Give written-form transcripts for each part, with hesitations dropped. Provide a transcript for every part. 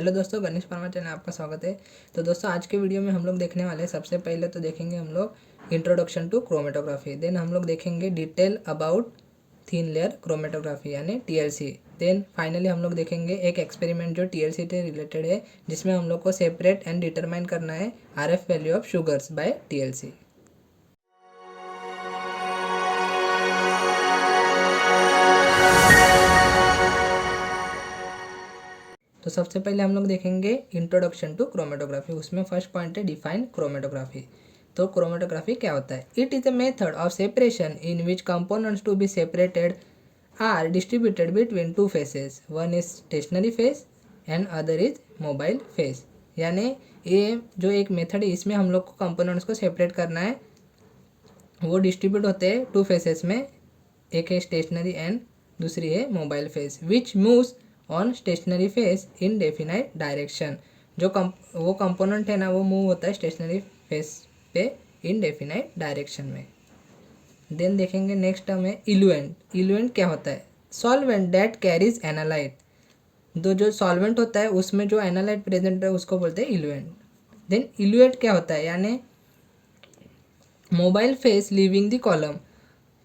Hello दोस्तों, Ganesh Parmar channel आपका स्वागत है। तो दोस्तों आज के वीडियो में हम लोग देखने वाले हैं, सबसे पहले तो देखेंगे हम लोग इंट्रोडक्शन टू क्रोमेटोग्राफी। देन हम लोग देखेंगे detail about thin layer chromatography यानी टीएलसी। देन फाइनली हम लोग देखेंगे एक एक्सपेरिमेंट जो टीएलसी से रिलेटेड है, जिसमें हम लोग को सेपरेट एंड डिटरमाइन करना है RF value of sugars by TLC. तो सबसे पहले हम लोग देखेंगे इंट्रोडक्शन टू क्रोमेटोग्राफी। उसमें फर्स्ट पॉइंट है डिफाइन क्रोमेटोग्राफी। तो क्रोमेटोग्राफी क्या होता है? It is a method of separation in which components to be separated are distributed between two phases. One is stationary phase and other is mobile phase. यानी ये जो एक method है, इसमें हम लोग को कंपोनेंट्स को सेपरेट करना है। वो डिस्ट्रीब्यूट होते हैं टू फेसेस में, एक है स्टेशनरी एंड दूसरी है mobile phase, which moves on stationary phase in definite direction. जो वो कंपोनेंट है ना, वो मूव होता है स्टेशनरी फेस पे इन डेफिनाइट डायरेक्शन में। देन देखेंगे नेक्स्ट टर्म है इल्यूएंट। इल्यूएंट क्या होता है? Solvent that carries analyte. जो सॉल्वेंट होता है उसमें जो एनालाइट प्रेजेंट है उसको बोलते हैं इल्यूएंट। देन इल्यूएट क्या होता है? यानी mobile face living the column.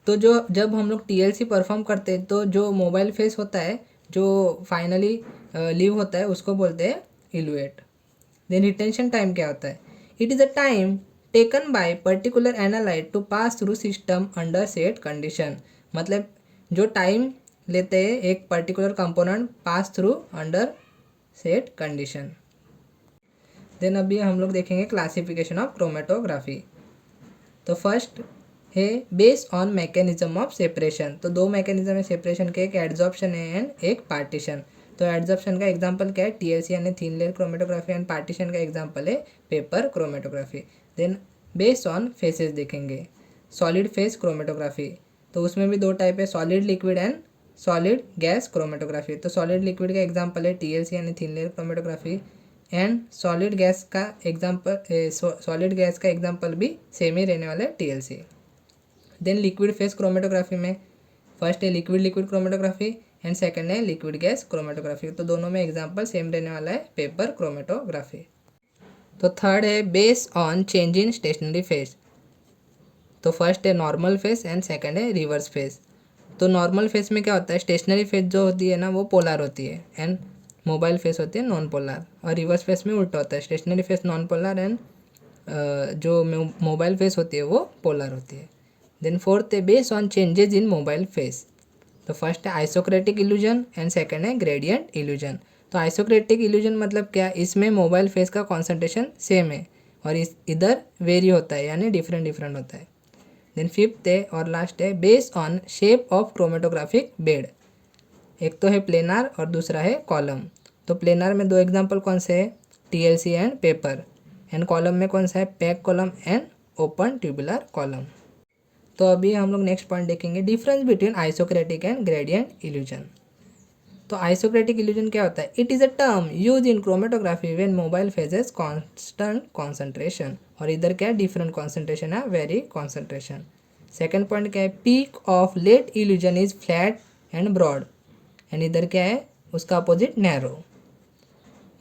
तो जो जब हम लोग टीएलसी परफॉर्म करते हैं तो जो मोबाइल फेस होता है, जो फाइनली लीव होता है, उसको बोलते हैं इल्यूएट। देन रिटेंशन टाइम क्या होता है? It is a time taken by particular analyte to pass through system under set condition. मतलब जो टाइम लेते हैं एक particular component pass through under set condition. Then अभी हम लोग देखेंगे क्लासिफिकेशन ऑफ क्रोमेटोग्राफी। तो फर्स्ट है based on mechanism of separation. तो दो मैकेनिज्म है सेपरेशन के, एक एड्जॉर्प्शन है एंड एक पार्टीशन। तो एड्जॉर्प्शन का एग्जांपल क्या है? टीएलसी यानी thin layer chromatography. And partition का एग्जांपल है paper chromatography. Then based on phases देखेंगे, सॉलिड फेस क्रोमेटोग्राफी। तो उसमें भी दो टाइप है, solid liquid and solid gas chromatography. तो सॉलिड लिक्विड का एग्जाम्पल है टीएलसी यानी thin layer chromatography. And solid gas का एग्जाम्पल भी सेम ही रहने वाला है, TLC. Then liquid phase chromatography में फर्स्ट है liquid liquid chromatography and second है लिक्विड गैस क्रोमेटोग्राफी। तो दोनों में एग्जांपल सेम रहने वाला है, पेपर क्रोमेटोग्राफी। तो थर्ड है based on change in stationary phase. तो फर्स्ट है नॉर्मल फेस एंड सेकंड है रिवर्स फेस। तो नॉर्मल फेस में क्या होता है? स्टेशनरी फेस जो होती है ना, वो पोलर होती है एंड मोबाइल फेस होती है नॉन पोलर। और रिवर्स फेस में उल्टा होता है, stationary phase non polar and जो मोबाइल फेस होती है वो पोलर होती है। देन फोर्थ है based on changes in mobile phase. तो फर्स्ट है आइसोक्रेटिक इल्यूजन एंड सेकंड है ग्रेडियंट इल्यूजन। तो आइसोक्रेटिक इल्यूजन मतलब क्या? इसमें मोबाइल फेस का कॉन्सेंट्रेशन सेम है और इधर वेरी होता है, यानी डिफरेंट डिफरेंट होता है। देन फिफ्थ है और लास्ट है based on shape of chromatographic bed. एक तो है प्लेनार और दूसरा है कॉलम। तो प्लेनार में दो एग्जाम्पल कौन से है? TLC and paper. And column में कौन सा है? Pack column and open tubular column. तो अभी हम लोग नेक्स्ट पॉइंट देखेंगे difference between isocratic and gradient elution. तो आइसोक्रेटिक इल्यूजन क्या होता है? It is a term use in chromatography when mobile phases constant concentration. और इधर क्या है? डिफरेंट कॉन्सेंट्रेशन है, वेरी कॉन्सेंट्रेशन। सेकंड पॉइंट क्या है? Peak of late elution is flat and broad. And इधर क्या है? उसका opposite narrow.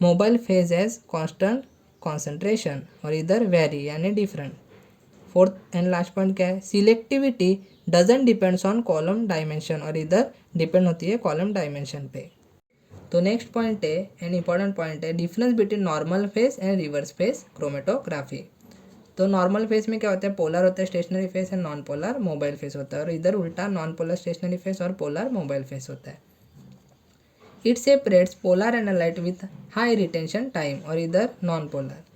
Mobile phase as constant concentration और इधर वेरी यानी different. Fourth and last point क्या है? Selectivity doesn't depends on column dimension. और इधर डिपेंड होती है कॉलम डायमेंशन पे। तो नेक्स्ट पॉइंट है एन इंपॉर्टेंट पॉइंट है difference between normal phase and reverse phase chromatography. तो नॉर्मल फेस में क्या होता है? पोलर होता है stationary phase and non polar mobile phase होता है। और इधर उल्टा नॉन पोलर स्टेशनरी फेस और पोलर मोबाइल फेस होता है। It separates polar analyte with high retention time. और इधर non polar.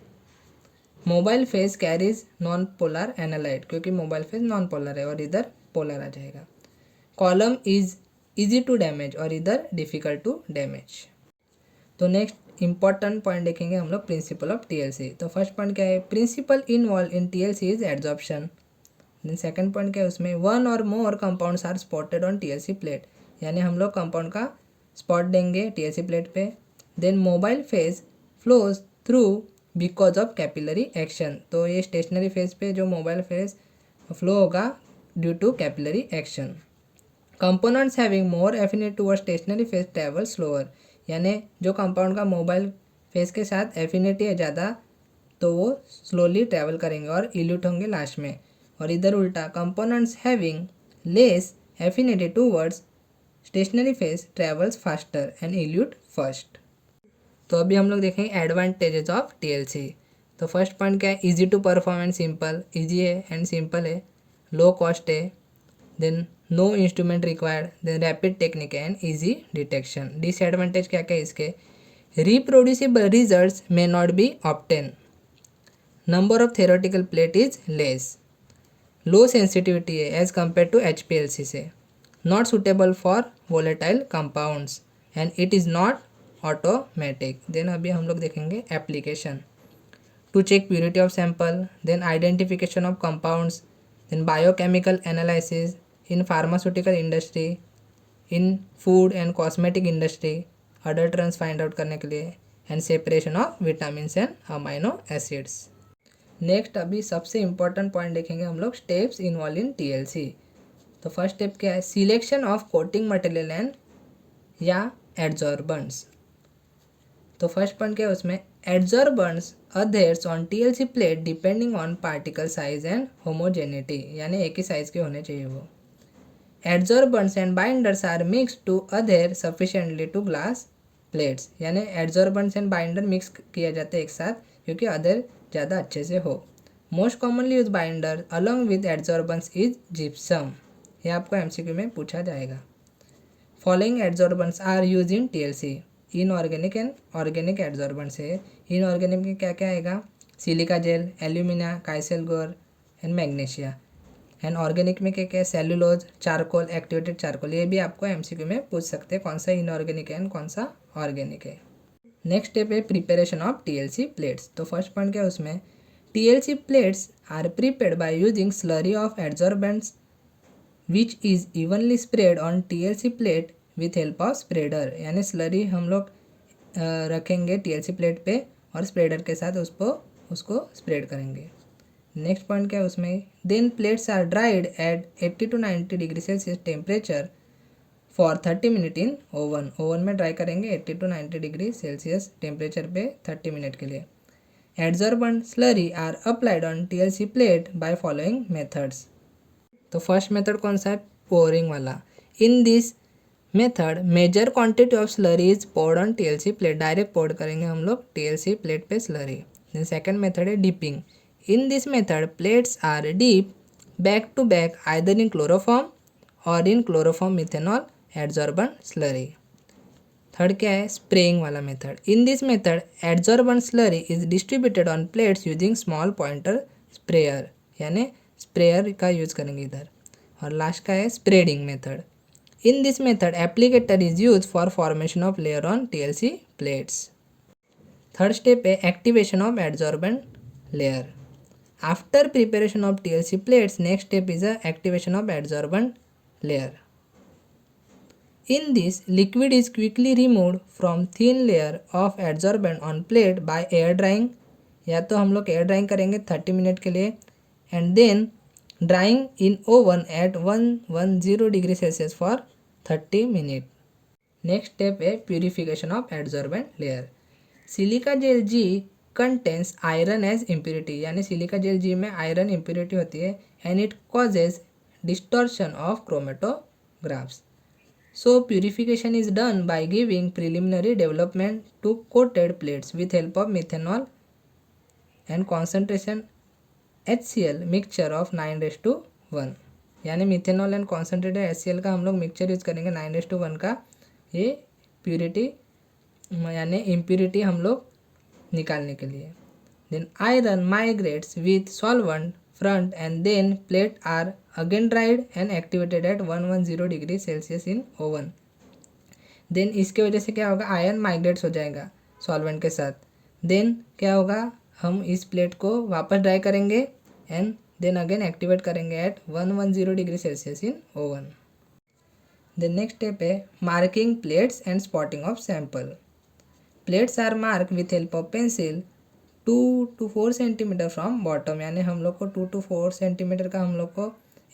Mobile phase carries non polar analyte, क्योंकि मोबाइल फेस नॉन पोलर है और इधर पोलर आ जाएगा। Column is easy to damage और इधर डिफिकल्ट टू डैमेज। तो नेक्स्ट इंपॉर्टेंट पॉइंट देखेंगे हम लोग प्रिंसिपल ऑफ टीएलसी। तो फर्स्ट पॉइंट क्या है? Principal involved in TLC is adsorption. Then second point क्या है? उसमें one or more compounds are spotted on TLC plate. यानी हम लोग कंपाउंड का स्पॉट देंगे टीएलसी प्लेट पे। Then mobile phase flows through because of capillary action. तो ये स्टेशनरी फेज पे जो मोबाइल फेज फ्लो होगा due to capillary action. Components having more affinity toward stationary phase travel slower. यानी जो कंपाउंड का मोबाइल फेस के साथ एफिनिटी है ज़्यादा तो वो स्लोली ट्रैवल करेंगे और इल्यूट होंगे लास्ट में। और इधर उल्टा components having less affinity towards stationary phase travels faster and elute first. तो अभी हम लोग देखेंगे एडवांटेजेस ऑफ टीएलसी। तो फर्स्ट पॉइंट क्या है, easy to perform and simple, easy है एंड सिंपल है, लो कॉस्ट है, then no instrument required, then rapid technique and easy detection. Disadvantage क्या क्या है इसके, reproducible results may not be obtain, number of theoretical plate is less, low sensitivity है as compare to HPLC से, not suitable for volatile compounds and it is not automatic. Then अभी हम लोग देखेंगे application, to check purity of sample, then identification of compounds, then biochemical analysis in pharmaceutical industry, in food and cosmetic industry, adulterants find out करने के लिए, and separation of vitamin and amino acids. Next अभी सबसे important point देखेंगे हम लोग, steps involve in TLC. तो first step क्या है, selection of coating material and या एडजॉर्बेंट्स। तो फर्स्ट पॉइंट क्या है उसमें, adsorbents adheres on TLC plate depending on particle size and homogeneity, यानी एक ही साइज के होने चाहिए वो। Adsorbents and binders are mix to adhere sufficiently to glass plates, यानी एडजॉर्बेंट्स एंड बाइंडर मिक्स किया जाता है एक साथ क्योंकि अधेर ज़्यादा अच्छे से हो। Most commonly use binder along with adsorbents is gypsum, ये आपको MCQ में पूछा जाएगा। Following adsorbents are use in TLC, inorganic and organic adsorbents है। इनऑर्गेनिक में क्या क्या आएगा, silica gel, alumina, kieselguhr and magnesia. And organic में क्या क्या है, सेलुलोज, चारकोल, एक्टिवेटेड चारकोल। ये भी आपको MCQ में पूछ सकते हैं कौन सा इनऑर्गेनिक है एंड कौन सा ऑर्गेनिक है। नेक्स्ट स्टेप है प्रिपरेशन ऑफ टीएलसी प्लेट्स। तो फर्स्ट पॉइंट क्या है उसमें, TLC plates are prepared by using slurry of adsorbents which is evenly spread on TLC plate with help of spreader, यानी स्लरी हम लोग रखेंगे टीएलसी प्लेट पे और स्प्रेडर के साथ उसको स्प्रेड करेंगे। नेक्स्ट पॉइंट क्या है उसमें, then plates are dried at 80 to 90 degree Celsius temperature for 30 minute in oven. Oven में ड्राई करेंगे 80 to 90 डिग्री सेल्सियस टेम्परेचर पे 30 मिनट के लिए। Adsorbent slurry are applied on TLC plate by following methods. तो first method कौन सा है, pouring वाला। In this method major quantity of slurry is poured on TLC plate, direct poured करेंगे हम लोग टीएलसी प्लेट पे स्लरी। देन सेकंड मेथड है dipping. In this method plates are dip back to back either in chloroform or in chloroform methanol adsorbent slurry. Third क्या है, spraying वाला method. In this method adsorbent slurry is distributed on plates using small pointer sprayer, यानी sprayer का use करेंगे इधर। और last का है spreading method. In this method applicator is use for formation of layer on TLC plates. Third step है activation of adsorbent layer. After preparation of TLC plates next step is a activation of adsorbent layer. In this, liquid is quickly removed from thin layer of adsorbent on plate by air drying, या तो हम लोग air drying करेंगे 30 minute के लिए and then drying in oven at 110 degree Celsius for 30 minute. Next step है purification of adsorbent layer. Silica gel G contains iron as impurity, यानी silica gel G में आयरन इम्प्योरिटी होती है and it causes distortion of chromatographs. So purification is done by giving preliminary development to coated plates with help of methanol and concentration HCl mixture of 9:1, यानी methanol and concentrated HCl का हम लोग mixture use करेंगे 9:1 का। ये purity यानी impurity हम लोग निकालने के लिए। Then iron migrates with solvent front and then plate are again dried and activated at 110 degree Celsius in oven. Then इसके वजह से क्या होगा, आयरन माइग्रेट्स हो जाएगा सॉल्वेंट के साथ। देन क्या होगा, हम इस प्लेट को वापस ड्राई करेंगे एंड देन अगेन एक्टिवेट करेंगे at 110 degree Celsius in oven. Then next step है marking plates and spotting of sample. Plates are mark with help of pencil 2 to 4 centimetre from bottom, यानी हम लोग को 2 to 4 centimetre का हम लोग को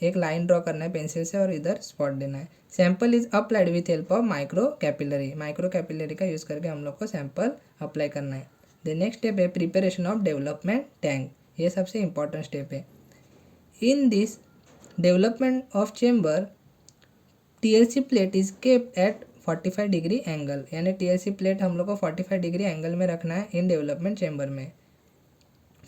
एक लाइन ड्रॉ करना है पेंसिल से और इधर स्पॉट देना है। Sample is applied with help of micro capillary का यूज़ करके हम लोग को सैंपल अप्लाई करना है। द नेक्स्ट स्टेप है प्रिपरेशन ऑफ डेवलपमेंट टैंक। ये सबसे इंपॉर्टेंट स्टेप है। In this development of chamber TLC plate is kept at 45 degree angle, यानी TLC प्लेट हम लोग को 45 डिग्री एंगल में रखना है इन डेवलपमेंट चेम्बर में।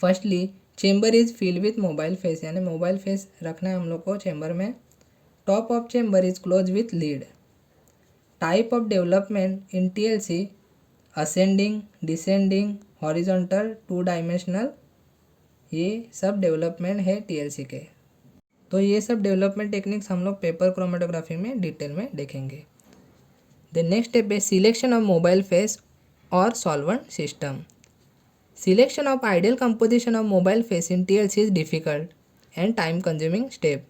Firstly chamber is filled with mobile phase, यानी मोबाइल फेस रखना है हम लोग को चेम्बर में। Top of chamber is close with lead. Type of development in TLC ascending, descending, horizontal, 2 dimensional, ये सब डेवलपमेंट है TLC के। तो ये सब डेवलपमेंट टेक्निक्स हम लोग पेपर क्रोमेटोग्राफी में डिटेल में देखेंगे। द नेक्स्ट स्टेप है सिलेक्शन ऑफ मोबाइल फेस और solvent system. Selection of ideal composition of mobile phase in TLC is difficult and time consuming step.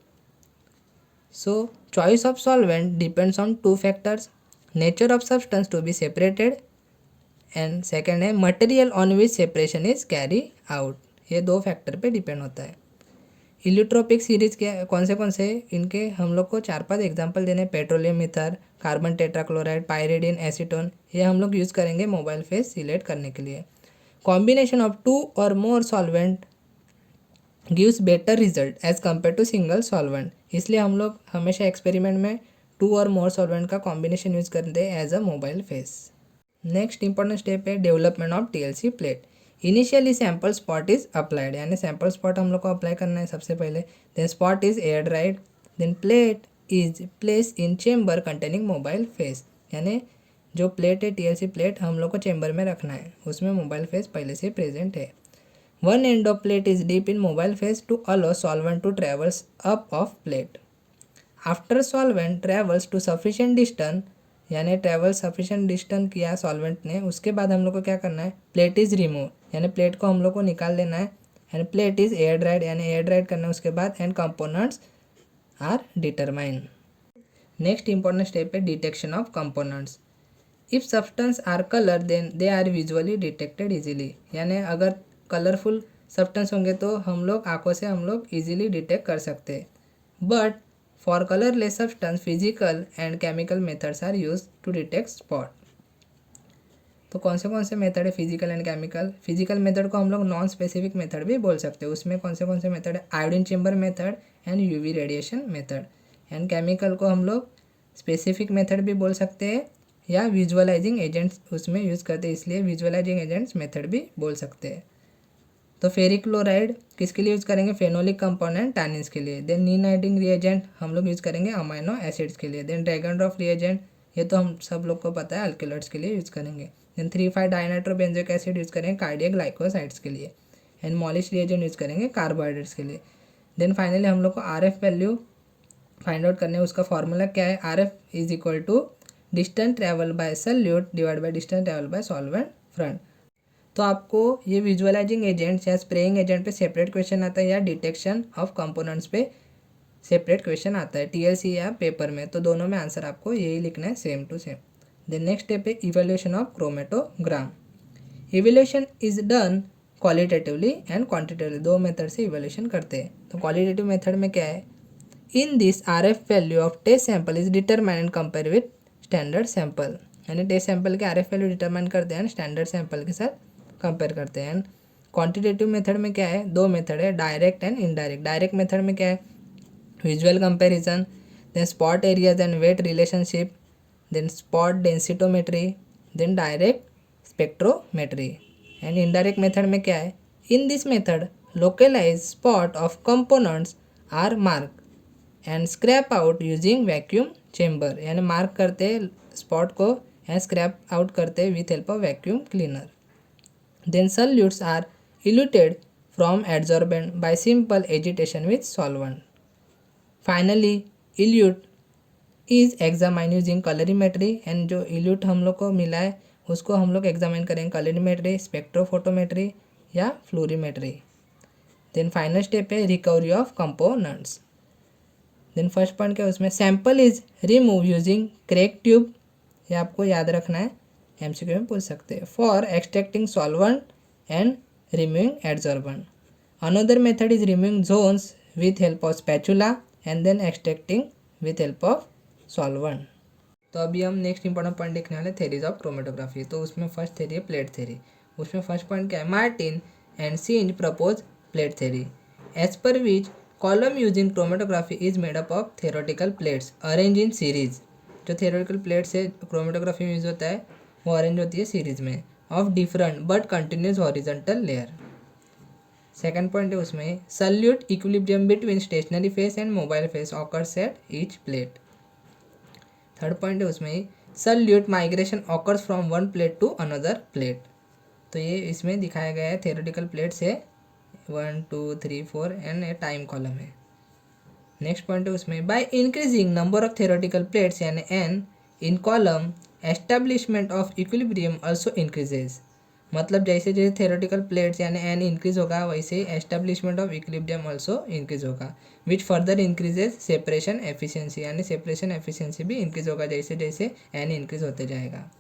So choice of solvent depends on 2 factors, nature of substance to be separated and second है material on which separation is carry out. ये 2 factor पे depend होता है। इलियोट्रोपिक series के कौन से इनके हम लोग को 4-5 एग्जांपल देने, petroleum ether, carbon tetrachloride, pyridine, acetone, ये हम लोग यूज़ करेंगे मोबाइल फेस सिलेक्ट करने के लिए। कॉम्बिनेशन ऑफ 2 और more solvent gives better result as compare to single solvent, इसलिए हम लोग हमेशा एक्सपेरिमेंट में 2 और मोर सॉल्वेंट का कॉम्बिनेशन यूज़ करते हैं as a mobile phase. Next important step है development of TLC plate. Initially sample spot is applied, यानी सैंपल स्पॉट हम लोग को अप्लाई करना है सबसे पहले। Then spot is air dried, then plate is place in chamber containing mobile phase, यानी जो प्लेट है TLC प्लेट हम लोग को चेम्बर में रखना है, उसमें मोबाइल फेस पहले से प्रेजेंट है। One end of plate is dip in mobile phase to allow solvent to travels up of plate. After solvent travels to sufficient distance, यानी ट्रेवल सफिशिएंट डिस्टेंस किया सॉल्वेंट ने, उसके बाद हम लोग को क्या करना है, प्लेट इज रिमूव, यानी प्लेट को हम लोग को निकाल देना है। And plate is air dried, यानी एयर ड्राइड करना है उसके बाद। And components are determine. Next important step है detection of components. If substance are colour then they are visually detected easily, यानी अगर कलरफुल सब्सटेंस होंगे तो हम लोग आंखों से हम लोग इजीली डिटेक्ट कर सकते हैं। But for colourless substance physical and chemical methods are use to detect spot. तो कौन से मेथड है physical and chemical? Physical method को हम लोग नॉन स्पेसिफिक मेथड भी बोल सकते हैं। उसमें कौन से मेथड है, iodine chamber method and UV radiation method. And chemical को हम लोग स्पेसिफिक मेथड भी बोल सकते हैं या विजुअलाइजिंग एजेंट्स उसमें यूज़ करते हैं, इसलिए विजुअलाइजिंग एजेंट्स मेथड भी बोल सकते हैं। तो फेरिक क्लोराइड किसके लिए यूज़ करेंगे, फेनोलिक कंपाउंड टैनिन्स के लिए। देन नीनाइटिंग रिएजेंट हम लोग यूज़ करेंगे अमाइनो एसिड्स के लिए। देन ड्रैगन ड्रॉप रिएजेंट, ये तो हम सब लोग को पता है, अल्किलॉइड्स के लिए यूज़ करेंगे। देन 3,5-डाइनाइट्रोबेंजोइक एसिड यूज़ करेंगे कार्डियक ग्लाइकोसाइड्स के लिए। एंड मॉलिश रिएजेंट यूज़ करेंगे कार्बोहाइड्रेट्स के लिए। देन फाइनली हम लोग को RF वैल्यू फाइंड आउट करने है। उसका फॉर्मूला क्या है, RF is equal to distance travel by solute divide by distance travel by solvent front. तो आपको ये विजुअलाइजिंग एजेंट्स या स्प्रेइंग एजेंट पे सेपरेट क्वेश्चन आता है या डिटेक्शन ऑफ कंपोनेंट्स पे सेपरेट क्वेश्चन आता है TLC या पेपर में, तो दोनों में आंसर आपको यही लिखना है same to same. Then next step है evaluation of chromatogram. Evaluation is done qualitatively and quantitatively, 2 method से इवैल्यूएशन करते हैं। तो क्वालिटेटिव मेथड में क्या है, in this RF value of test sample is determine and compare with standard sample, यानी test sample के RF वैल्यू डिटरमाइन करते हैं स्टैंडर्ड सैंपल के साथ कंपेयर करते हैं। क्वांटिटेटिव मेथड में क्या है, 2 मेथड है, direct and indirect. Direct method में क्या है, visual comparison, then spot areas and weight relationship, then spot densitometry, then direct spectrometry. And indirect method में क्या है, in this method localise spot of components are mark and scrap out using vacuum chamber, यानी mark करते spot को and scrap out करते with help of vacuum cleaner. Then solutes are eluted from adsorbent by simple agitation with solvent. Finally, elute is examined using colorimetry, and जो elute हम लोग को मिला है उसको हम लोग एग्जामिन करेंगे colorimetry, स्पेक्ट्रोफोटोमेट्री या फ्लोरीमेट्री। देन फाइनल स्टेप है recovery of components. Then first point क्या है उसमें, sample is remove using crack tube, ये आपको याद रखना है, MCQ में पूछ सकते हैं। For extracting solvent and removing adsorbent. Another method is removing zones with help of spatula and then extracting with help of solvent. तो अभी हम नेक्स्ट इंपॉर्टेंट पॉइंट देखने वाले थेरीज ऑफ क्रोमेटोग्राफी। तो उसमें फर्स्ट थेरी है प्लेट थेरी। उसमें first point क्या है, Martin and Synge propose plate theory as per which column use in chromatography is made up of theoretical plates arrange in series. जो theoretical plate से chromatography में use होता है वो अरेंज होती है सीरीज में of different but continuous horizontal layer. Second point है उसमें solute equilibrium between stationary phase and mobile phase occurs eight each plate. Third point है उसमें solute migration occurs from one plate to another plate. तो ये इसमें दिखाया गया है थेरोटिकल प्लेट से 1 2 3 4 एंड ए टाइम कॉलम है। नेक्स्ट पॉइंट है उसमें by increasing number of theoretical plates यानी N in column establishment of equilibrium also increases. मतलब जैसे जैसे थेरोटिकल प्लेट्स यानी एन इंक्रीज होगा वैसे establishment of equilibrium also increase होगा which further increases separation efficiency. यानी सेपरेशन एफिशिएंसी भी इंक्रीज होगा जैसे जैसे एन इंक्रीज होते जाएगा।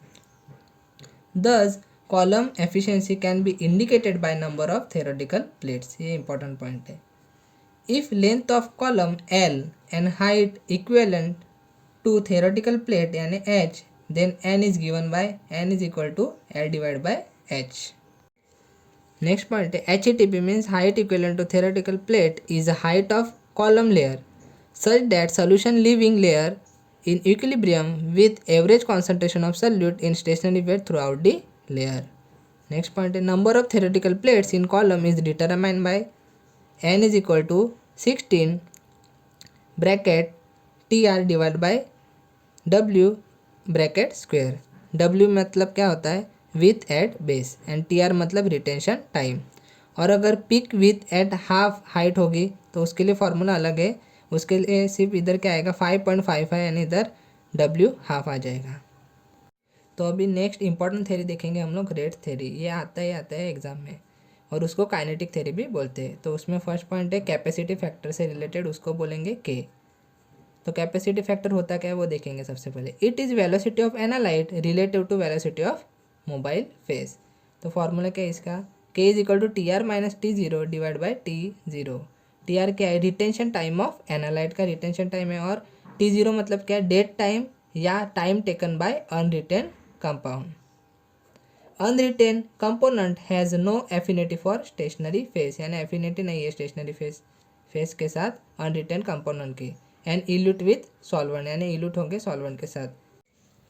Thus column efficiency can be indicated by number of theoretical plates. ये इंपॉर्टेंट पॉइंट है। If length of column L and height equivalent to theoretical plate यानी H then n is given by n is equal to L divided by h. Next point है HETP means height equivalent to theoretical plate is the height of column layer such that solution leaving layer in equilibrium with average concentration of solute in stationary weight throughout the layer. Next point है number of theoretical plates in column is determined by n is equal to 16 bracket TR divided by W bracket square. W मतलब क्या होता है width at base and TR मतलब retention time. और अगर peak width at half height होगी तो उसके लिए फॉर्मूला अलग है। उसके लिए सिर्फ इधर क्या आएगा 5.55 यानी इधर W हाफ आ जाएगा। तो अभी नेक्स्ट इंपॉर्टेंट थ्योरी देखेंगे हम लोग रेट थ्योरी। ये आता है एग्जाम में और उसको काइनेटिक थ्योरी भी बोलते हैं। तो उसमें फर्स्ट पॉइंट है कैपेसिटी फैक्टर से रिलेटेड, उसको बोलेंगे K। तो कैपेसिटी फैक्टर होता क्या है वो देखेंगे सबसे पहले। It is velocity of analyte relative to velocity of mobile phase. तो फॉर्मूला क्या है इसका, K is equal to TR minus T0 divide by T0। TR क्या है रिटेंशन टाइम ऑफ एनालाइट का रिटेंशन टाइम है और T0 मतलब क्या है डेट टाइम या time taken by unretained compound. Unretained component has no affinity for stationary phase यानी एफिनिटी नहीं है स्टेशनरी फेस के साथ अनरिटेन कंपोनेंट की। एंड इल्यूट विथ सॉल्वेंट यानी इल्यूट होंगे सॉल्वेंट के साथ।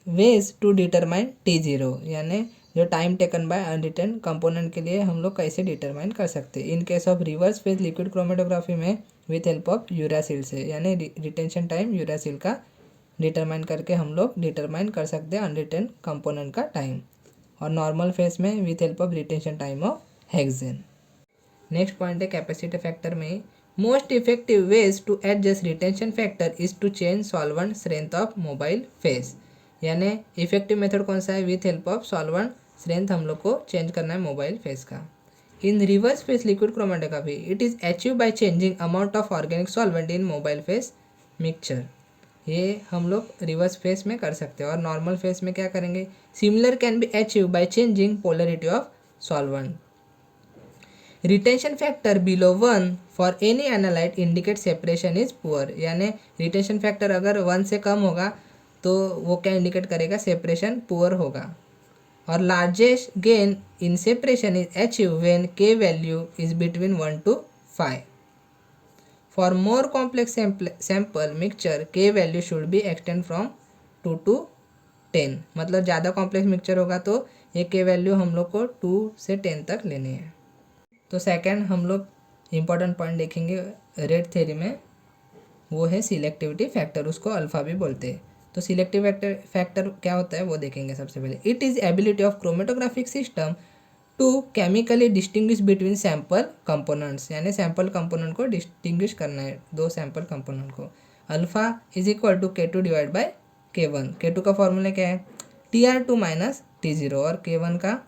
वेज टू डिटरमाइन T0 यानी जो time taken by unwritten component के लिए हम लोग कैसे डिटरमाइन कर सकते हैं। In case of reverse phase liquid chromatography में विथ हेल्प ऑफ यूरासिल से यानी रिटेंशन टाइम यूरासिल का डिटरमाइन करके हम लोग डिटरमाइन कर सकते हैं अनरिटेन कंपोनेंट का टाइम। और नॉर्मल फेज में with help of retention time of hexane. Next point है कैपेसिटी फैक्टर में most effective ways to adjust retention factor is to change solvent strength of mobile phase. यानी effective method कौन सा है, with help of solvent strength हम लोग को change करना है मोबाइल फेस का। In reverse phase liquid chromatography it is achieve by changing amount of organic solvent in mobile phase mixture. ये हम लोग रिवर्स फेस में कर सकते हैं। और नॉर्मल फेस में क्या करेंगे, similar can be achieve by changing polarity of solvent. Retention factor below 1 for any analyte indicate separation is poor. यानी रिटेंशन फैक्टर अगर 1 से कम होगा तो वो क्या इंडिकेट करेगा, सेपरेशन पुअर होगा। और largest gain in separation is achieve when K value is between 1 to 5। For more complex sample mixture K value should be extend from 2 to 10। मतलब ज़्यादा कॉम्प्लेक्स मिक्सचर होगा तो ये K वैल्यू हम लोग को 2 से 10 तक लेनी है। तो सेकंड हम लोग इम्पॉर्टेंट पॉइंट देखेंगे रेट थ्योरी में, वो है सिलेक्टिविटी फैक्टर, उसको अल्फा भी बोलते हैं। तो सिलेक्टिव फैक्टर क्या होता है वो देखेंगे सबसे पहले। It is ability of chromatographic system to chemically distinguish between sample components. यानी सैंपल कंपोनेंट को डिस्टिंग्विश करना है, दो सैंपल कंपोनेंट को। Alpha is equal to K2 divide by K1। K2 का फॉर्मूला क्या है, TR2 माइनस T0 और K1 का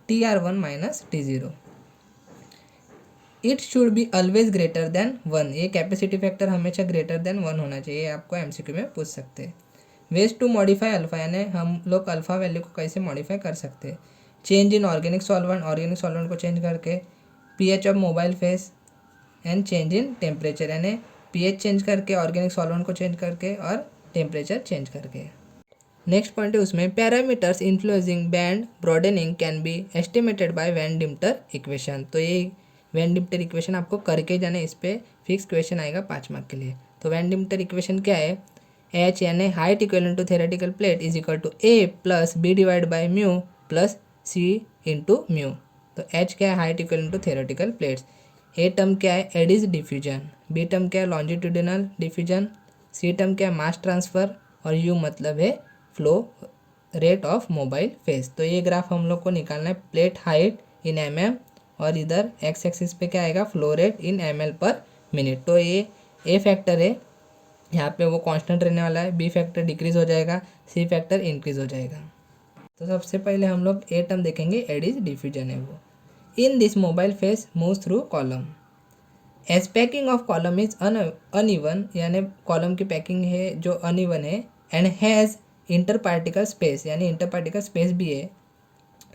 TR1 minus T0। It should be always greater than 1। ये कैपेसिटी फैक्टर हमेशा ग्रेटर देन 1 होना चाहिए, आपको MCQ में पूछ सकते हैं। वेज टू मॉडिफाई अल्फा यानी हम लोग अल्फा वैल्यू को कैसे मॉडिफाई कर सकते हैं। चेंज इन ऑर्गेनिक सॉल्वेंट को चेंज करके, pH of mobile phase and change in temperature यानी पीएच चेंज करके, ऑर्गेनिक सॉल्वेंट को चेंज करके और टेम्परेचर चेंज करके। नेक्स्ट पॉइंट है उसमें parameters influencing band broadening can be estimated by Van Deemter equation. तो ये वैन डिम्टर इक्वेशन आपको करके जाना, इस पर फिक्स क्वेश्चन आएगा 5 मार्क के लिए। तो वैन डिम्टर इक्वेशन क्या है, एच यानी height equal to theoretical plate is equal to A plus B divide by mu plus C into mu. तो एच क्या है, height equal to theoretical plates. A term क्या है, एडिज डिफ्यूजन। बी टर्म क्या है, longitudinal diffusion. सी term क्या है, मास transfer. और यू मतलब है flow rate of mobile phase. तो ये ग्राफ हम लोग को निकालना है प्लेट हाइट इन mm और इधर एक्स एक्सिस पे क्या आएगा, फ्लो रेट इन ml पर मिनट। तो ये ए फैक्टर है, यहाँ पे वो कांस्टेंट रहने वाला है, बी फैक्टर डिक्रीज हो जाएगा, सी फैक्टर इंक्रीज हो जाएगा। तो सबसे पहले हम लोग ए टर्म देखेंगे, एडिज डिफ्यूजन है वो। In this mobile phase move through column as packing of column is uneven, यानी कॉलम की पैकिंग है जो अनइवन है, and has inter particle space, यानी इंटर पार्टिकल स्पेस भी है।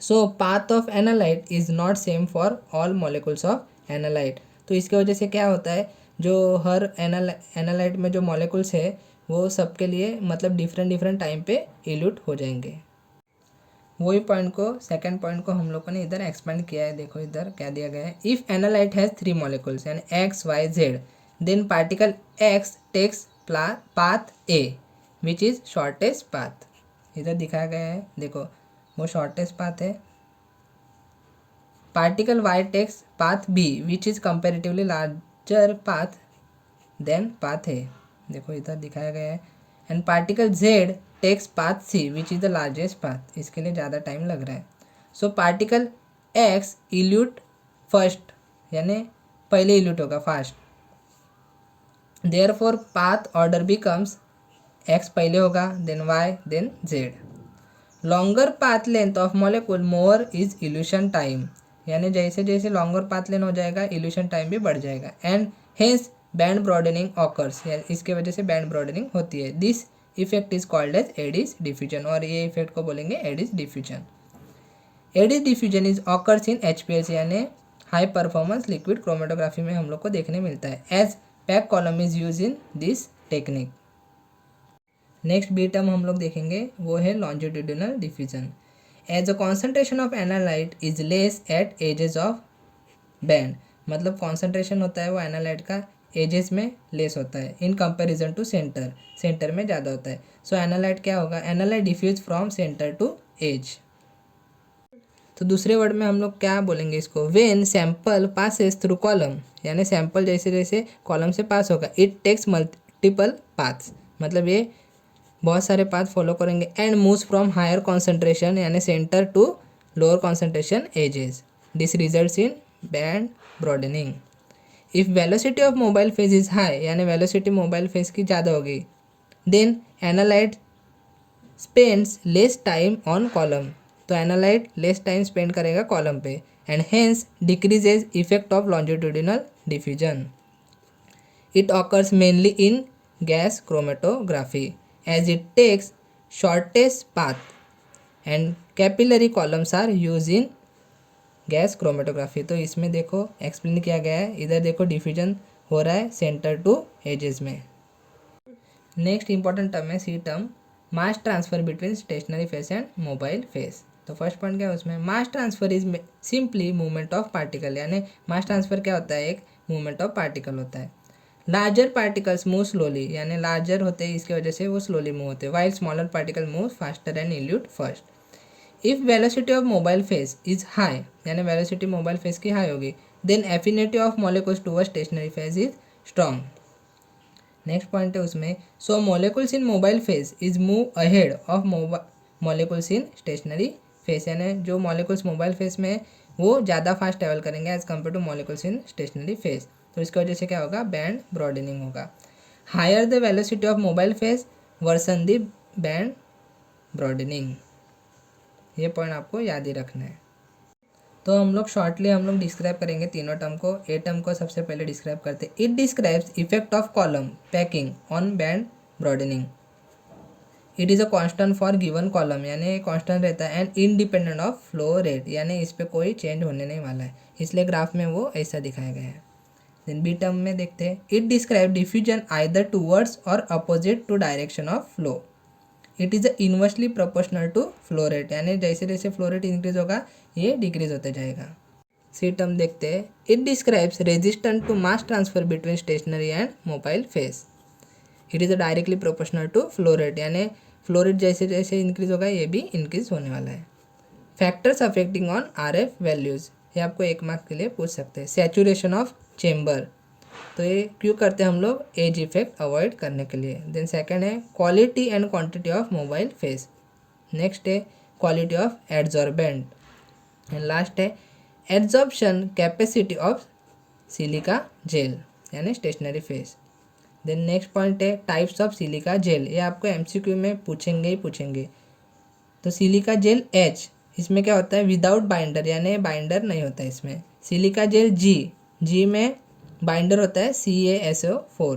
So path of analyte is not same for all molecules of analyte. तो इसके वजह से क्या होता है, जो हर एनालाइट में जो मॉलिक्यूल्स है वो सबके लिए मतलब डिफरेंट टाइम पे इल्यूट हो जाएंगे। वही पॉइंट को, सेकंड पॉइंट को हम लोगों ने इधर एक्सपेंड किया है। देखो इधर क्या दिया गया है, इफ़ एनालाइट हैज़ 3 मॉलिक्यूल्स यानी X Y Z, then particle X takes path A which is shortest path. इधर दिखाया गया है, देखो वो शॉर्टेस्ट पाथ है। Particle Y takes path B which is comparatively larger path than path A, देखो इधर दिखाया गया है। And particle Z takes path C which is the largest path, इसके लिए ज़्यादा टाइम लग रहा है। So particle x elute first, यानी पहले इल्यूट होगा fast. Therefore path order becomes X पहले होगा, then Y, then Z. Longer path length of molecule more is elution time, यानी जैसे जैसे लॉन्गर पाथ लेंथ हो जाएगा इल्यूशन टाइम भी बढ़ जाएगा। And hence band broadening occurs, इसके वजह से बैंड ब्रॉडेनिंग होती है। This effect is called as eddies diffusion, और ये इफेक्ट को बोलेंगे eddies diffusion. Eddies diffusion is occurs in HPLC यानी हाई परफॉर्मेंस लिक्विड क्रोमेटोग्राफी में हम लोग को देखने मिलता है। As pack column is use in this technique. Next B term हम लोग देखेंगे, वो है longitudinal diffusion. As a concentration of analyte is less at edges of band, मतलब कॉन्सेंट्रेशन होता है वो एनालाइट का एजेस में लेस होता है in comparison to centre, centre में ज़्यादा होता है। सो एनालाइट क्या होगा, analyte diffuse from centre to edge. तो दूसरे वर्ड में हम लोग क्या बोलेंगे इसको, when sample passes through column, यानी सैंपल जैसे जैसे कॉलम से पास होगा, इट टेक्स मल्टीपल पाथ्स, मतलब ये बहुत सारे पाथ फॉलो करेंगे। And moves from higher concentration यानी centre to lower concentration edges, this results in band broadening. If velocity of mobile phase is high, यानी वेलोसिटी मोबाइल फेज की ज़्यादा होगी, then analyte spends less time on column, तो analyte less time spend करेगा column पे, and hence decreases effect of longitudinal diffusion. It occurs mainly in gas chromatography as it takes shortest path and capillary columns are used in gas chromatography. तो इसमें देखो explain किया गया है, इधर देखो डिफ्यूजन हो रहा है सेंटर टू एजेस में। नेक्स्ट इंपॉर्टेंट टर्म है C term, mass transfer between stationary phase and mobile phase. तो फर्स्ट पॉइंट क्या है उसमें, mass transfer is simply movement of particle, यानी मास ट्रांसफर क्या होता है, एक मूवमेंट ऑफ पार्टिकल होता है। लार्जर पार्टिकल्स मूव स्लोली, यानी लार्जर होते हैं इसकी वजह से वो स्लोली मूव होते हैं, while smaller particle move faster and elute first. If velocity of mobile phase is high, यानी वेलोसिटी मोबाइल फेस की हाई होगी, then affinity of molecules towards stationary phase is strong. Next point है उसमें, so molecules in mobile phase is move ahead of molecules in stationary phase, यानी जो molecules mobile phase में वो ज़्यादा fast travel करेंगे as compare to molecules in stationary phase. तो इसकी वजह से क्या होगा, बैंड ब्रॉडेनिंग होगा। Higher the velocity of mobile phase version the band broadening, ये पॉइंट आपको याद ही रखना है। तो हम लोग शॉर्टली हम लोग डिस्क्राइब करेंगे तीनों टर्म को। ए टर्म को सबसे पहले डिस्क्राइब करते हैं, it describes effect of column packing on band broadening. It is a constant for given column, यानी कांस्टेंट रहता है, and independent of flow rate, यानी इस पर कोई चेंज होने नहीं वाला है, इसलिए ग्राफ में वो ऐसा दिखाया गया है। देन बी टर्म में देखते हैं, it describe diffusion either towards और opposite to direction of flow. It is inversely proportional to flow rate, यानी जैसे जैसे फ्लो रेट इंक्रीज होगा ये डिक्रीज होते जाएगा। सी टर्म देखते हैं, it describes resistance to mass transfer between stationary and mobile phase. It is directly proportional to flow rate, यानी फ्लो रेट जैसे जैसे इंक्रीज होगा ये भी इंक्रीज होने वाला है। Factors affecting on RF values, ये आपको 1 मार्क के लिए पूछ सकते हैं। सैचुरेशन ऑफ चेम्बर, तो ये क्यों करते हैं हम लोग, एज इफेक्ट अवॉइड करने के लिए। देन सेकंड है quality and quantity of mobile phase. Next है quality of adsorbent and last है adsorption capacity of silica gel, यानी stationary phase. Then next point है टाइप्स ऑफ सिलिका जेल, ये आपको MCQ में पूछेंगे ही पूछेंगे। तो सिलिका जेल H, इसमें क्या होता है, विदाउट बाइंडर, यानी बाइंडर नहीं होता है इसमें। सिलिका जेल G में बाइंडर होता है CaSO4।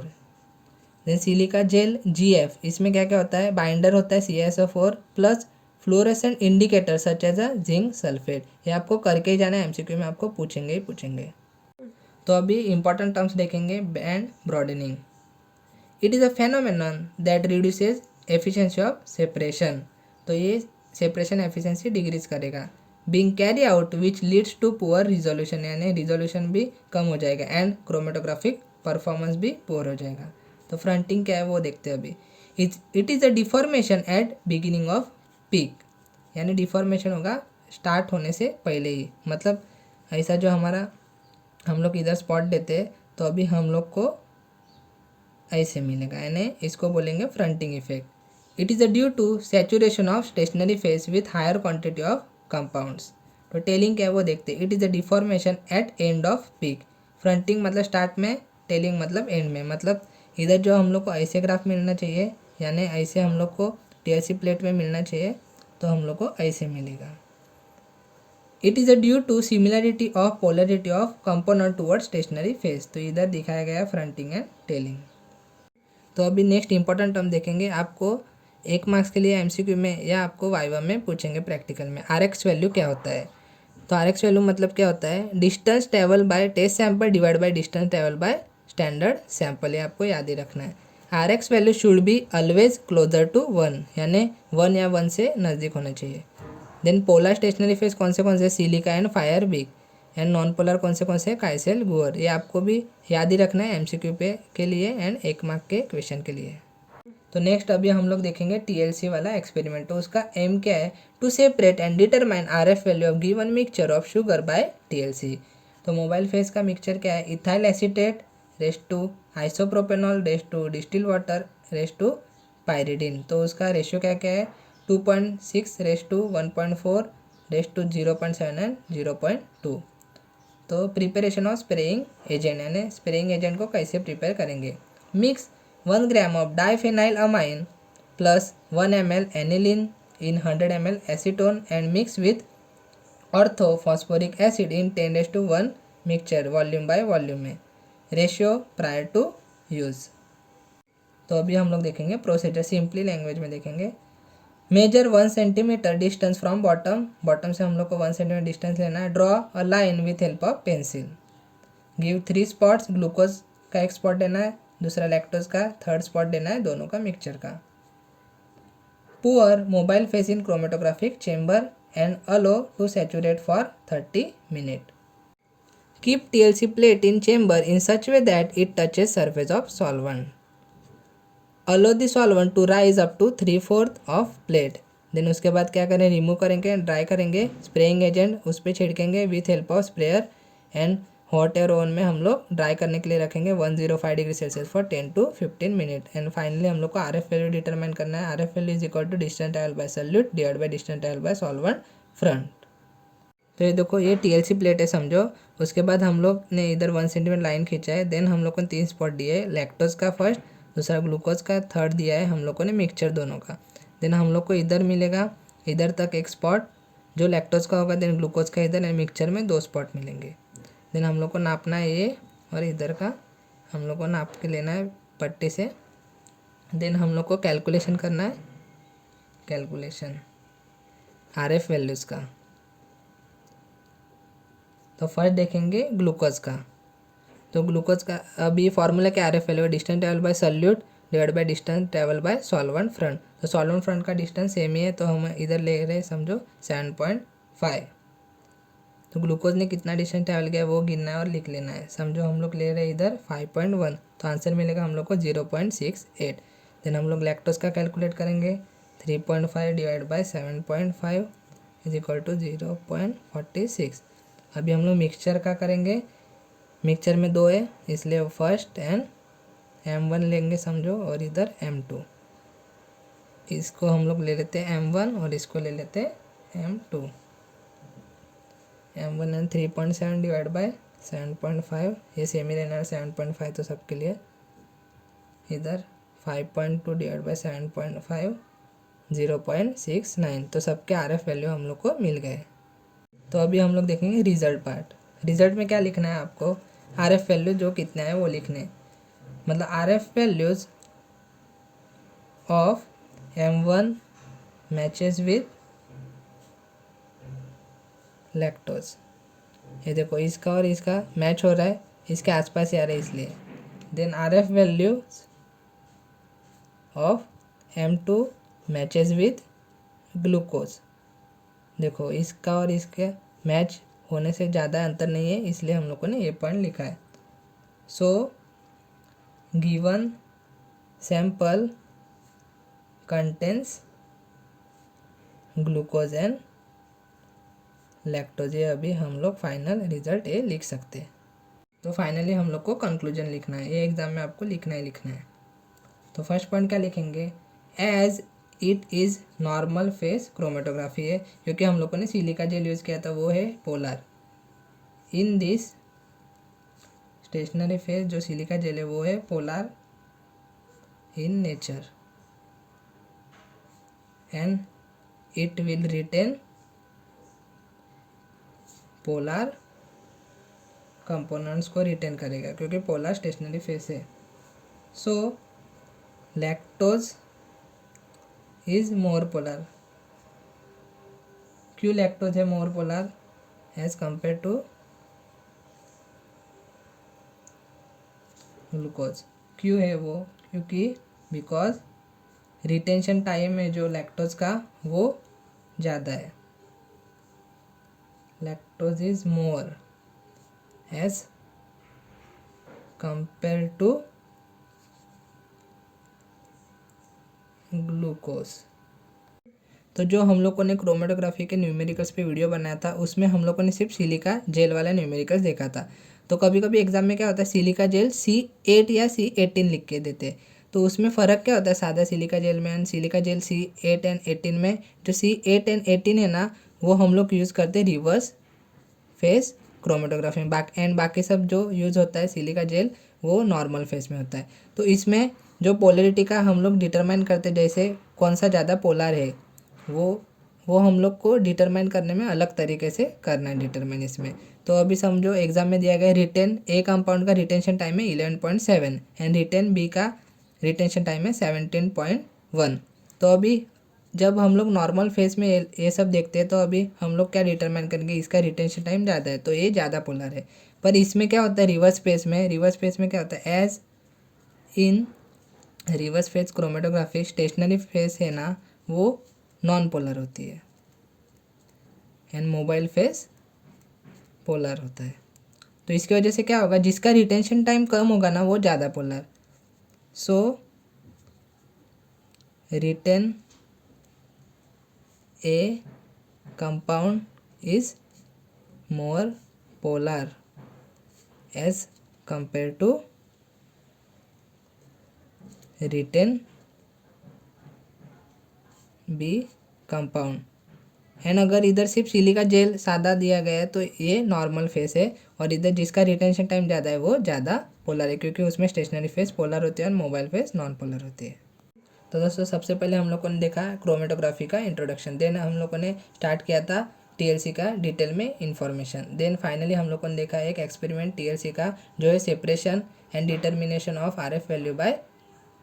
Then silica gel GF, इसमें क्या क्या होता है, बाइंडर होता है CaSO4 plus fluorescent indicator such as a zinc sulphate. ये आपको करके ही जाना है, MCQ में आपको पूछेंगे ही पूछेंगे। तो अभी इंपॉर्टेंट टर्म्स देखेंगे, band broadening. It is a phenomenon that reduces efficiency of separation, तो ये सेपरेशन एफिशिएंसी डिक्रीज करेगा। Being carry out which leads to poor resolution, यानी रिजोल्यूशन भी कम हो जाएगा एंड क्रोमेटोग्राफिक परफॉर्मेंस भी पुअर हो जाएगा। तो फ्रंटिंग क्या है वो देखते हैं अभी। It is a deformation at beginning off peak, यानी डिफॉर्मेशन होगा स्टार्ट होने से पहले ही, मतलब ऐसा जो हम लोग इधर स्पॉट देते हैं तो अभी हम लोग को ऐसे मिलेगा, यानी इसको बोलेंगे fronting effect. It is a due to saturation of stationary phase with higher quantity of compounds. तो टेलिंग क्या है वो देखते हैं। It is a deformation at end of peak. Fronting मतलब स्टार्ट में, टेलिंग मतलब एंड में, मतलब इधर जो हम लोग को ऐसे ग्राफ मिलना चाहिए, यानी ऐसे हम लोग को TLC प्लेट में मिलना चाहिए, तो हम लोग को ऐसे मिलेगा। It is a due to similarity of polarity of component toward stationary phase, तो इधर दिखाया गया फ्रंटिंग एंड टेलिंग। तो अभी नेक्स्ट इंपॉर्टेंट टर्म देखेंगे, आपको 1 मार्क्स के लिए MCQ में या आपको वाइवा में पूछेंगे प्रैक्टिकल में। RX वैल्यू क्या होता है, तो RX वैल्यू मतलब क्या होता है, distance travel by test sample divide by distance travel by standard sample, ये आपको याद ही रखना है। RX value should be always closer to 1, यानी 1 या 1 से नज़दीक होना चाहिए। देन पोलर स्टेशनरी फेस कौन से silica and fire big, and non polar कौन से काइसेल गुअर, ये आपको भी याद ही रखना है MCQ पे के लिए एंड 1 मार्क के क्वेश्चन के लिए। तो नेक्स्ट अभी हम लोग देखेंगे TLC वाला एक्सपेरिमेंट। तो उसका एम क्या है, to separate and determine RF value of given mixture of sugar by TLC। तो मोबाइल फेस का मिक्सचर क्या है, ethyl acetate raise to isopropanol raise to distil water raise to pyridine. तो उसका रेशियो क्या क्या है, 2.6 raise to 1.4 raise to 0.7 and 0.2। तो प्रिपरेशन ऑफ स्प्रेइंग एजेंट, यानी स्प्रेइंग एजेंट को कैसे प्रिपेयर करेंगे। Mix 1 gram of diphenyl amine plus 1 ml aniline in 100 ml acetone and mix with ortho phosphoric acid in 10⁻⁴ mixture volume by volume में, ratio prior to use. तो अभी हम लोग देखेंगे प्रोसीजर, सिंपली लैंग्वेज में देखेंगे। Measure 1 centimetre distance from bottom से हम लोग को 1 सेंटीमीटर डिस्टेंस लेना है। Draw a line with help of pencil. Give 3 spots, glucose का 1 स्पॉट देना है, दूसरा लैक्टोज का 3rd स्पॉट देना है, दोनों का मिक्सचर का। Pour mobile phase in chromatographic chamber and allow to saturate for 30 minute. Keep TLC plate in chamber in such way that it touches surface of solvent. Allow the solvent to rise up to 3/4 of plate. Then उसके बाद क्या करें, remove करेंगे, dry करेंगे, spraying agent उस पर छिड़केंगे with help of sprayer and hot air oven में हम लोग ड्राई करने के लिए रखेंगे 105 degree Celsius for 10 to 15 minute. And finally हम लोग को RF वैल्यू डिटरमाइन करना है। RF value is equal to distance travel by solute divide by distance travel by solvent front. तो ये देखो ये TLC प्लेट है समझो। उसके बाद हम लोग ने इधर 1 सेंटीमीटर लाइन खींचा है। देन हम लोग को 3 स्पॉट दिए है, लैक्टोज का फर्स्ट, दूसरा ग्लूकोज का, 3rd दिया है हम लोग ने मिक्सचर दोनों का। देन हम लोग को इधर मिलेगा, इधर तक 1 स्पॉट जो लैक्टोज का होगा, देन ग्लूकोज का इधर, एंड मिक्सचर में 2 स्पॉट मिलेंगे। देन हम लोग को नापना है ये और इधर का हम लोग को नाप के लेना है पट्टी से। देन हम लोग को कैलकुलेशन करना है, कैलकुलेशन RF वैल्यूज़ का। तो फर्स्ट देखेंगे ग्लूकोज का। तो ग्लूकोज का अभी फार्मूला क्या RF वैल्यू है, distance travel bye solute divide by distance travel bye solvent front. तो सॉल्वेंट फ्रंट का डिस्टेंस सेम ही है, तो हम इधर ले रहे हैं समझो 7.5। तो ग्लूकोज ने कितना डिस्टेंस ट्रैवल किया वो गिनना है और लिख लेना है। समझो हम लोग ले रहे हैं इधर 5.1, तो आंसर मिलेगा हम लोग को 0.68। देन हम लोग लैक्टोज का कैलकुलेट करेंगे, 3.5 divide by 7.5 is equal to 0.46। अभी हम लोग मिक्सचर का करेंगे, मिक्सचर में 2 है इसलिए फर्स्ट एंड M1 लेंगे समझो, और इधर M2। इसको हम लोग ले लेते हैं M1 और इसको ले लेते हैं M2। M1 and 3.7 divide by 7.5, ये सेम ही रहना है 7.5 तो सबके लिए। इधर 5.2 डिवाइड बाय 7.5 0.69, तो सबके RF वैल्यू हम लोग को मिल गए। तो अभी हम लोग देखेंगे रिजल्ट पार्ट। रिजल्ट में क्या लिखना है आपको, RF वैल्यू जो कितना है वो लिखने, मतलब RF values of M1 matches with lactose. ये देखो इसका और इसका मैच हो रहा है, इसके आसपास ही आ रहा है इसलिए। Then RF values of M2 matches with glucose. देखो इसका और इसके मैच होने से ज़्यादा अंतर नहीं है, इसलिए हम लोगों ने ये पॉइंट लिखा है। So given sample contains glucose and lactose. ये अभी हम लोग फाइनल रिजल्ट ये लिख सकते हैं। तो फाइनली हम लोग को कंक्लूजन लिखना है, ये एग्जाम में आपको लिखना है। तो फर्स्ट पॉइंट क्या लिखेंगे, as it is normal phase chromatography है, क्योंकि हम लोगों ने सिलिका जेल यूज़ किया था वो है polar. In this stationary phase जो सिलिका जेल है वो है polar in nature and it will retain polar components को रिटेन करेगा, क्योंकि पोलर स्टेशनरी फेस है। So lactose is more polar. क्यों लैक्टोज है more polar as compare to glucose? क्यों है वो, क्योंकि बिकॉज रिटेंशन टाइम है जो लैक्टोज का वो ज़्यादा है। Lactose is more as compare to glucose. तो जो हम लोगों ने क्रोमेटोग्राफी के न्यूमेरिकल्स पे वीडियो बनाया था उसमें हम लोगों ने सिर्फ सिलिका जेल वाला न्यूमेरिकल्स देखा था। तो कभी कभी एग्जाम में क्या होता है, सिलिका जेल C8 या C18 लिख के देते, तो उसमें फ़र्क क्या होता है सादा सिलिका जेल में and silica gel C8 and 18 में। जो C8 एंड 18 है ना वो हम लोग यूज़ करते हैं रिवर्स फेस क्रोमेटोग्राफी में, बाकी सब जो यूज़ होता है सिलिका जेल वो नॉर्मल फेस में होता है। तो इसमें जो पोलरिटी का हम लोग डिटरमाइन करते हैं, जैसे कौन सा ज़्यादा पोलर है वो हम लोग को डिटरमाइन करने में अलग तरीके से करना है डिटरमाइन इसमें। तो अभी समझो एग्जाम में दिया गया रिटेन ए कंपाउंड का रिटेंशन टाइम है 11.7 एंड रिटेन बी का रिटेंशन टाइम है 17.1। तो अभी जब हम लोग नॉर्मल फेस में ये सब देखते हैं तो अभी हम लोग क्या डिटरमाइन करेंगे, इसका रिटेंशन टाइम ज़्यादा है तो ये ज़्यादा पोलर है। पर इसमें क्या होता है रिवर्स फेस में क्या होता है, as in reverse phase chromatography stationary phase है ना वो नॉन पोलर होती है एंड मोबाइल फेस पोलर होता है। तो इसकी वजह से क्या होगा, जिसका रिटेंशन टाइम कम होगा ना वो ज़्यादा polar. So retain A compound is more polar as compare to retain B compound. And अगर इधर सिर्फ सिलिका जेल सादा दिया गया है तो ये नॉर्मल फेस है, और इधर जिसका रिटेंशन टाइम ज़्यादा है वो ज़्यादा पोलर है, क्योंकि उसमें स्टेशनरी फेस पोलर होती है और मोबाइल फेस नॉन पोलर होती है। तो दोस्तों सबसे पहले हम लोगों ने देखा क्रोमेटोग्राफी का इंट्रोडक्शन, देन हम लोगों ने स्टार्ट किया था TLC का डिटेल में इन्फॉर्मेशन, देन फाइनली हम लोगों ने देखा एक एक्सपेरिमेंट TLC का जो है separation and determination of RF value by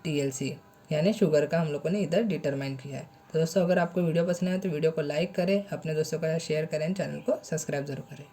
TLC, यानी शुगर का हम लोगों ने इधर डिटरमाइन किया है। तो दोस्तों अगर आपको वीडियो पसंद आए तो वीडियो को लाइक करें, अपने दोस्तों का शेयर करें, चैनल को सब्सक्राइब जरूर करें।